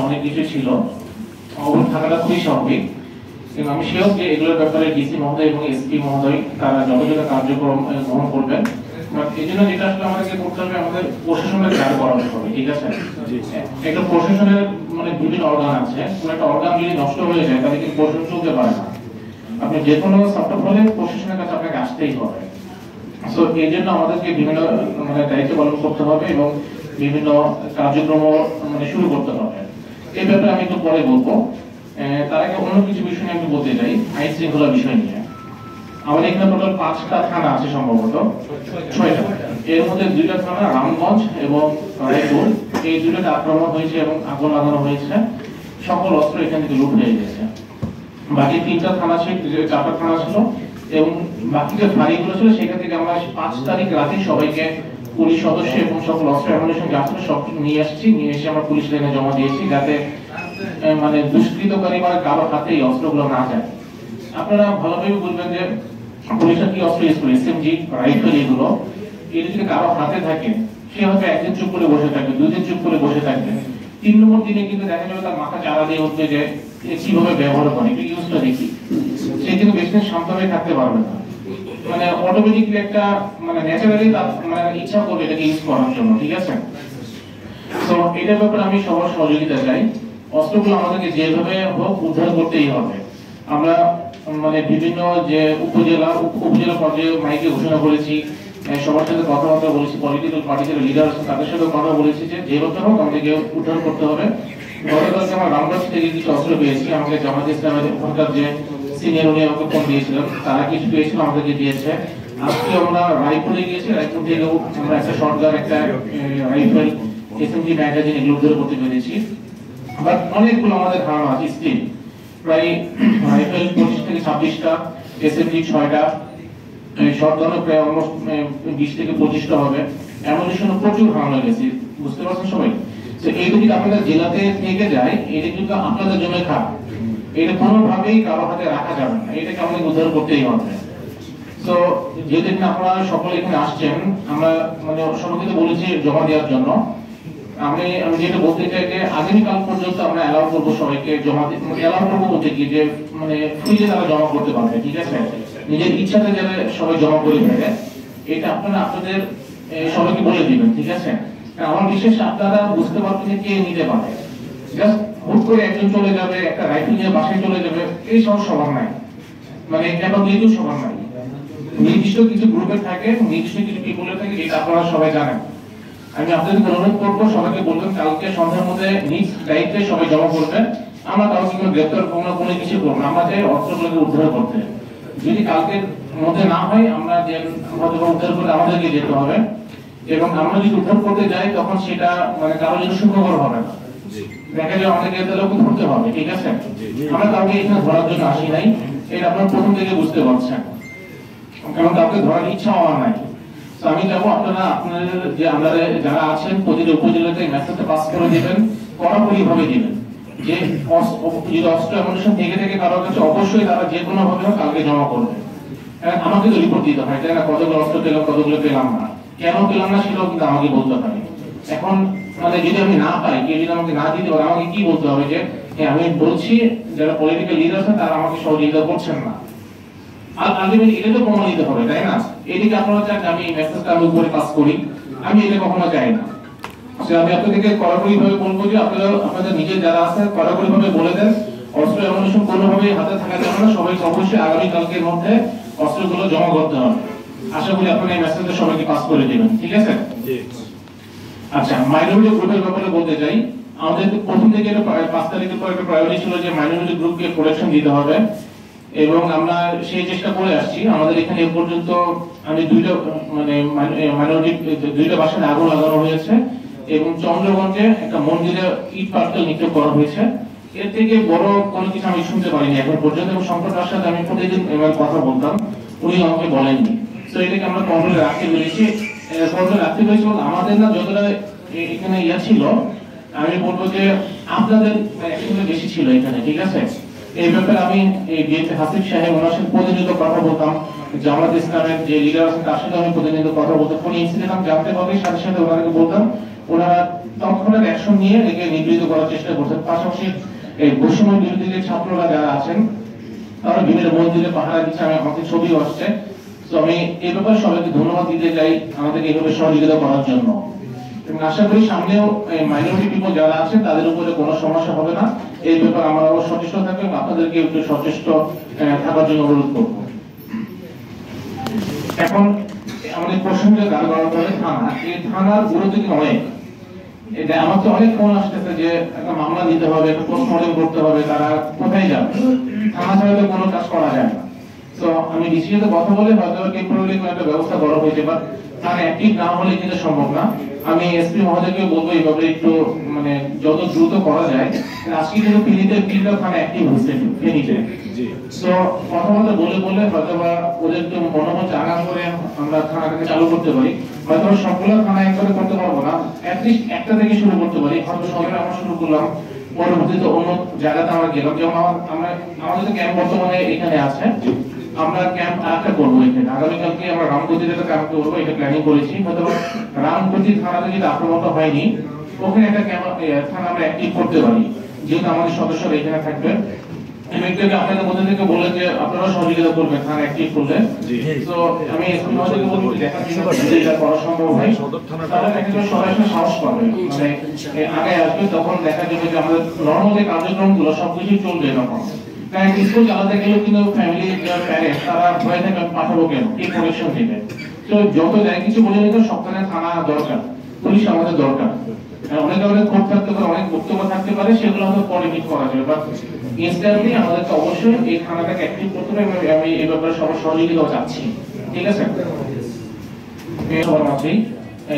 অনেক কিছু ছিল, অবরোধ থাকাটা খুবই স্বাভাবিক। কিন্তু আমি শিওর যে এগুলোর ব্যাপারে ডিসি মহোদয় এবং এসপি মহোদয় তারা যথাযথ কার্যক্রম গ্রহণ করবেন। এই জন্য যেটা আসলে আমাদেরকে করতে হবে, আমাদের প্রশাসনের কাজ করাতে হবে, ঠিক আছে? একটা প্রশাসনের মানে বিভিন্ন অর্গান আছে, কোন একটা অর্গান যদি নষ্ট হয়ে যায় তাহলে কিন্তু প্রশাসন চলতে পারে না। আপনি যে কোনো সাপোর্ট হলে প্রশাসনের কাছে আপনাকে আসতেই হবে। সো এই জন্য আমাদেরকে বিভিন্ন মানে দায়িত্ব পালন করতে হবে এবং বিভিন্ন কার্যক্রম মানে শুরু করতে হবে। এই ব্যাপারে আমি একটু পরে বলবো। তার আগে অন্য কিছু বিষয় নিয়ে আমি বলতে চাই, আইন শৃঙ্খলা বিষয় নিয়ে। আমাদের এখানে টোটাল 5টা থানা আছে, সম্ভবত 6টা। এর মধ্যে 2টা থানা রামগঞ্জ এবং রায়পুর, এই 2টাতে আক্রমণ হয়েছে এবং আগুন লাগানো হয়েছে। সকল অস্ত্র এখান থেকে লুট হয়ে গেছে। বাকি 3টা থানা ছিল, 4টা থানা ছিল এবং বাকি যে ফাঁড়িগুলো ছিল সেখান থেকে আমরা 5 তারিখ রাতে সবাইকে পুলিশ সদস্য এবং সকল অস্ত্র অ্যামুনিশন যা ছিল সব নিয়ে এসে আমরা পুলিশ লাইনে জমা দিয়েছি, যাতে মানে দুষ্কৃতকারী বা কারো হাতে এই অস্ত্রগুলো না যায়। আপনারা ভালোভাবে বলবেন যে পুলিশের কি অস্ত্র ইউজ করে, এসএমজি, রাইফেল, এগুলো যদি কারো হাতে থাকে সে হয়তো একদিন চুপ করে বসে থাকবে, 2 দিন চুপ করে বসে থাকবে, 3 নম্বর দিনে কিন্তু দেখা যাবে তার মাথা চারা দিয়ে উঠবে যে কিভাবে ব্যবহার করে, একটু ইউজটা দেখি। সে কিন্তু বেশি দিন শান্ত হয়ে থাকতে পারবে না, মানে অটোমেটিকলি একটা মানে ন্যাচারালি তার মানে ইচ্ছা করবে এটাকে ইউজ করার জন্য, ঠিক আছে? তো এটার ব্যাপারে আমি সবার সহযোগিতা চাই। অস্ত্রগুলো আমাদেরকে যেভাবে হোক উদ্ধার করতেই হবে। আমরা মানে বিভিন্ন যে উপজেলা পর্যায়ে মাইকে ঘোষণা করেছি, সবার সাথে কথাবার্তা বলেছি, পলিটিক্যাল পার্টির লিডার আছে তাদের সাথে কথা বলেছি যে যেভাবে হোক আমাদেরকে উদ্ধার করতে হবে। গতকালকে আমরা রামগঞ্জ থেকে কিছু অস্ত্র পেয়েছি, আমাকে জামাত ইসলামের ওখানকার যে সিনিয়র উনি আমাকে ফোন দিয়েছিলেন, তারা কিছু পেয়েছিল আমাদেরকে দিয়েছে। আজকে আমরা রায়পুরে গিয়েছি, রায়পুর থেকেও আমরা একটা শর্টগান, একটা রাইফেল, এসএমজি ম্যাগাজিন এগুলো উদ্ধার করতে পেরেছি। বাট অনেকগুলো আমাদের ধারণা আছে স্টিল, প্রায় রাইফেল 25 থেকে 26টা, এসএমজি 6টা, শর্টগানও প্রায় অলমোস্ট 20 থেকে 25টা হবে। অ্যামুনিশনও প্রচুর হারানো গেছে, বুঝতে পারছেন সবাই? তো এই যদি আপনাদের জেলাতে থেকে যায়, এটা কিন্তু আপনাদের জন্য খারাপ। এটা কোনোভাবেই কারো হাতে রাখা যাবে না, এটাকে আমাদের উদ্ধার করতেই হবে। তো যেদিন আপনারা সকলে এখানে আসছেন, আমরা মানে সবাইকে তো বলেছি জমা দেওয়ার জন্য। আমি যেটা বলতে চাই যে আগামীকাল পর্যন্ত আমরা অ্যালাউ করবো সবাইকে জমা দিতে, অ্যালাউ করবো বলতে কি যে মানে ফ্রিজে তারা জমা করতে পারবে, ঠিক আছে? নিজের ইচ্ছাতে যারা সবাই জমা করে ফেলে, এটা আপনারা আপনাদের সবাইকে বলে দিবেন, ঠিক আছে? আমার বিশেষ আপনারা বুঝতে পারবেন যে কে নিতে পারে। জাস্ট হুট করে একজন চলে যাবে, একটা রাইফেল নিয়ে বাসায় চলে যাবে, এই সব সবার নাই, মানে ক্যাপাবিলিটিও সবার নাই। নির্দিষ্ট কিছু গ্রুপে থাকে, নির্দিষ্ট কিছু পিপলের থাকে, যেটা আপনারা সবাই জানেন। আমি আপনাদেরকে অনুরোধ করবো, সবাইকে বলবেন কালকে সন্ধ্যার মধ্যে নিজ দায়িত্বে সবাই জমা করবেন। আমরা কাউকে কোনো গ্রেপ্তার করবো না, কোনো কিছু করবো না, আমরা চাই অস্ত্রগুলোকে উদ্ধার করতে। যদি কালকের মধ্যে না হয়, আমরা যে উদ্ধার করতে আমাদেরকে যেতে হবে, এবং আমরা যদি উদ্ধার করতে যাই তখন সেটা মানে কারোর জন্য সুখকর হবে না। দেখা যায় আমাদেরকে লোক ধরতে হবে, ঠিক আছে? আমরা কাউকে এখানে ধরার জন্য আসি নাই, এটা আপনারা প্রথম থেকে বুঝতে পারছেন, কারণ কাউকে ধরার ইচ্ছা আমার নাই। আমি চাবো আপনারা আপনাদের যে আমরা যারা আছেন প্রতিটা উপজেলাতে মেসেজটা পাস করে দিবেন, কড়াকড়ি ভাবে দিবেন যে যদি অস্ত্র অ্যামুনিশন থেকে থেকে কারোর কাছে অবশ্যই তারা যে কোনো ভাবে কালকে জমা করবে। আমাকে তো রিপোর্ট দিতে হয়, তাই না? কতগুলো অস্ত্র পেলাম, কতগুলো পেলাম না, কেন পেলাম না সেটাও কিন্তু আমাকে বলতে হয়। এখন মানে যদি আমি না পাই, কেউ যদি আমাকে না দিতে পারে, আমাকে কি বলতে হবে যে হ্যাঁ আমি বলছি যারা পলিটিক্যাল লিডার আছেন তারা আমাকে সহযোগিতা করছেন না। আর আলটিমেটলি এটা তো প্রমাণ দিতে হবে, তাই না? এদিকে আপনারা চান আমি মেসেজটা আমি উপরে পাস করি, আমি এটা কখনো চাই না। আমি আপনাদেরকে কড়াকড়ি ভাবে বলবো যে আপনারা আপনাদের নিজের যারা আছে কড়াকড়ি ভাবে বলে দেন অস্ত্র অ্যামুনিশন কোনোভাবে হাতে থাকা যাবে না, সবাইকে অবশ্যই আগামীকালকের মধ্যে অস্ত্রগুলো জমা করতে হবে। আশা করি আপনারা এই মেসেজটা সবাইকে পাস করে দিবেন, ঠিক আছে? আচ্ছা, মাইনরিটি গ্রুপের ব্যাপারে বলতে চাই, আমাদের প্রথম থেকে 5 তারিখের পর একটা প্রায়োরিটি ছিল যে মাইনরিটি গ্রুপকে প্রোটেকশন দিতে হবে, এবং আমরা সেই চেষ্টা করে আসছি। আমাদের এখানে এ পর্যন্ত আমি 2টা মানে মাইনরিটি 2টা বাসায় আগুন লাগানো হয়েছে, এবং চন্দ্রগঞ্জে একটা মন্দিরে ইট পাটকেল নিক্ষেপ করা হয়েছে। এর থেকে বড় কোনো কিছু আমি শুনতে পারিনি এখন পর্যন্ত, এবং সম্পর্কের সাথে আমি প্রতিদিন এবার কথা বলতাম, উনি আমাকে বলেননি। তো এটাকে আমরা কন্ট্রোলে রাখতে পেরেছি। আমাদের না যতটা এখানে ইয়া ছিল, আমি বলবো যে আপনাদের একসঙ্গে বেশি ছিল এখানে, ঠিক আছে? এই ব্যাপারে আমি হাসিফ সাহেব ওনার সাথে প্রতিনিয়ত কথা বলতাম, জামাত ইসলামের যে লিডার আছে তার সাথে আমি প্রতিনিয়ত কথা বলতাম, কোন ইনসিডেন্ট আমি জানতে পারি সাথে সাথে ওনাকে বলতাম, ওনারা তৎক্ষণাৎ অ্যাকশন নিয়ে একে নিবৃত্ত করার চেষ্টা করছেন। পাশাপাশি এই বৈষম্য বিরোধী যে ছাত্ররা যারা আছেন তারা বিভিন্ন মন্দিরে পাহারা দিচ্ছে, আমাদের ছবিও আসছে। তো আমি এই ব্যাপারে সবাইকে ধন্যবাদ দিতে চাই আমাদেরকে এইভাবে সহযোগিতা করার জন্য, এবং আশা করি সামনেও মাইনরিটি পিপল যারা আছেন তাদের উপরে কোনো সমস্যা হবে না। এই ব্যাপারে আমরা আরো সচেষ্ট থাকবো এবং আপনাদেরকে একটু সচেষ্ট থাকার জন্য অনুরোধ করবো। এখন আমাদের প্রসঙ্গে দাঁড় করাতে হবে থানা। এই থানার গুরুত্ব কিন্তু অনেক। এটা আমাকে অনেক ফোন আসতেছে যে একটা মামলা দিতে হবে, একটা পোস্টমর্টম করতে হবে, তারা কোথায় যাবে? থানা ছাড়া তো কোনো কাজ করা যায় না। তো আমি ডিসির সাথে কথা বলে হয়তো টেম্পোরারি কোনো একটা ব্যবস্থা করা হয়েছে, বাট থানা অ্যাক্টিভ না হলে কিন্তু সম্ভব না। আমি এসপি মহোদয়কে বলবো এইভাবে একটু মানে যত দ্রুত করা যায়। আজকে কিন্তু ফেনীতে তিনটা থানা অ্যাক্টিভ হচ্ছে ফেনীতে। তো কথা বলে হয়তো বা ওদের একটু মনোবল জানা করে আমরা থানাটাকে চালু করতে পারি। হয়তো সবগুলো থানা একবারে করতে পারবো না, অ্যাটলিস্ট একটা থেকে শুরু করতে পারি। হয়তো সবাই আমরা শুরু করলাম, পরবর্তীতে অন্য জায়গাতে আমরা গেলাম। যেমন আমাদের ক্যাম্প বর্তমানে এখানে আছে, আমরা ক্যাম্প আরেকটা করবো এখানে। আগামীকালকে আমরা রামগতিতে একটা ক্যাম্প করবো, এটা প্ল্যানিং করেছি। হয়তো রামগতি থানাতে যদি আক্রমণটা হয়নি, ওখানে একটা ক্যাম্প থানা আমরা অ্যাক্টিভ করতে পারি, যেহেতু আমাদের সদস্যরা এখানে থাকবে। আপনাদের মধ্যে থেকে বলে যে আপনারা সহযোগিতা করবেন থানা অ্যাক্টিভ করলে। তো আমি আপনাদেরকে বলবো দেখার জন্য যদি এটা করা সম্ভব হয় তাহলে একটা সরাসরি সাহস পাবে, মানে আগে আসবে তখন দেখা যাবে যে আমাদের নর্মাল যে কার্যক্রমগুলো সবকিছু চলবে তখন। কারণ স্কুল চালাতে গেলেও কিন্তু ফ্যামিলি প্যারেন্টস তারা ভয় থাকে পাঠাবো কেন, কি প্রোটেকশন দিবে। তো যত যাই কিছু বলে নিতে সবখানে থানা দরকার, পুলিশ আমাদের দরকার। অনেক ক্ষোভ থাকতে পারে, অনেক বক্তব্য থাকতে পারে, সেগুলো হয়তো পরে ঠিক করা যাবে, বাট ইনস্ট্যান্টলি আমাদেরকে অবশ্যই এই থানাটাকে অ্যাক্টিভ করতে হবে। আমি এই ব্যাপারে সবার সহযোগিতাও চাচ্ছি, ঠিক আছে?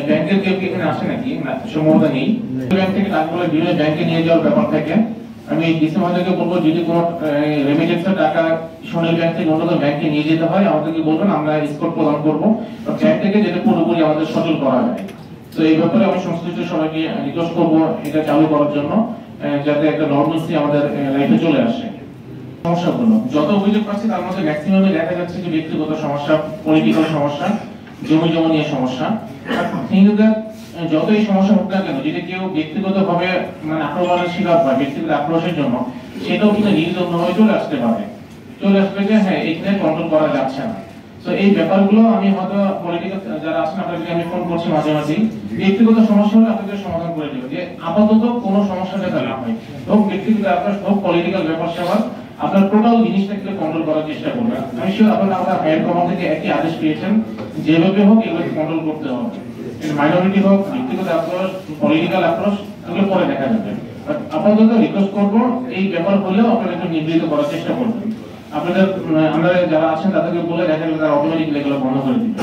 ব্যাংকের কেউ কি এখানে আসে নাকি? না, সম্ভবত নেই। ব্যাংক থেকে টাকাগুলো বিভিন্ন ব্যাংকে নিয়ে যাওয়ার ব্যাপার থাকে। আমি ডিসি মহোদয়কে বলবো যদি কোনো রেমিটেন্সের টাকা সোনালী ব্যাংক থেকে অন্য ব্যাংকে নিয়ে যেতে হয় আমাদেরকে বলবেন, আমরা এসকর্ট প্রদান করবো। ব্যাংক থেকে যেটা পুরোপুরি আমাদের সচল করা যায়। তো এই ব্যাপারে আমি সংশ্লিষ্ট সবাইকে রিকোয়েস্ট করবো এটা চালু করার জন্য, যাতে একটা নরমালসি আমাদের লাইফে চলে আসে। সমস্যাগুলো যত অভিযোগ পাচ্ছি তার মধ্যে ম্যাক্সিমামে দেখা যাচ্ছে যে ব্যক্তিগত সমস্যা, পলিটিক্যাল সমস্যা, জমি নিয়ে সমস্যা। যতই সমস্যা হোক না কেন, যদি কেউ ব্যক্তিগত ভাবে মানে আক্রমণের শিকার হয় ব্যক্তিগত আক্রোশের জন্য, সেটাও কিন্তু নির্দিষ্টভাবে চলে আসতে পারে। চলে আসবে যে হ্যাঁ এখানে কন্ট্রোল করা যাচ্ছে না। তো এই ব্যাপারগুলো আমি হয়তো পলিটিক্যাল যারা আছেন আপনাদেরকে আমি ফোন করছি মাঝে মাঝে, ব্যক্তিগত সমস্যা হলে আপনাদের সমাধান করে দেবে, যে আপাতত কোনো সমস্যা যাতে না হয়। হোক ব্যক্তিগত আপনার হোক পলিটিক্যাল ব্যাপার সেবা, আপনার টোটাল জিনিসটাকে কন্ট্রোল করার চেষ্টা করবেন। আমি শিওর আপনারা আমাদের হায়ার কমান্ড থেকে একই আদেশ পেয়েছেন, যেভাবে হোক এগুলোকে কন্ট্রোল করতে হবে। মাইনরিটি হোক, ব্যক্তিগত আক্রোশ, পলিটিক্যাল আক্রোশ, এগুলো পরে দেখা যাবে। আপাতত রিকোয়েস্ট করবো এই ব্যাপার হলেও আপনারা একটু নিবৃত্ত করার চেষ্টা করবেন। আপনাদের আমরা যারা আছেন তাদেরকে বলে দেখা গেলে তারা অটোমেটিকলি এগুলো বন্ধ করে দিবে।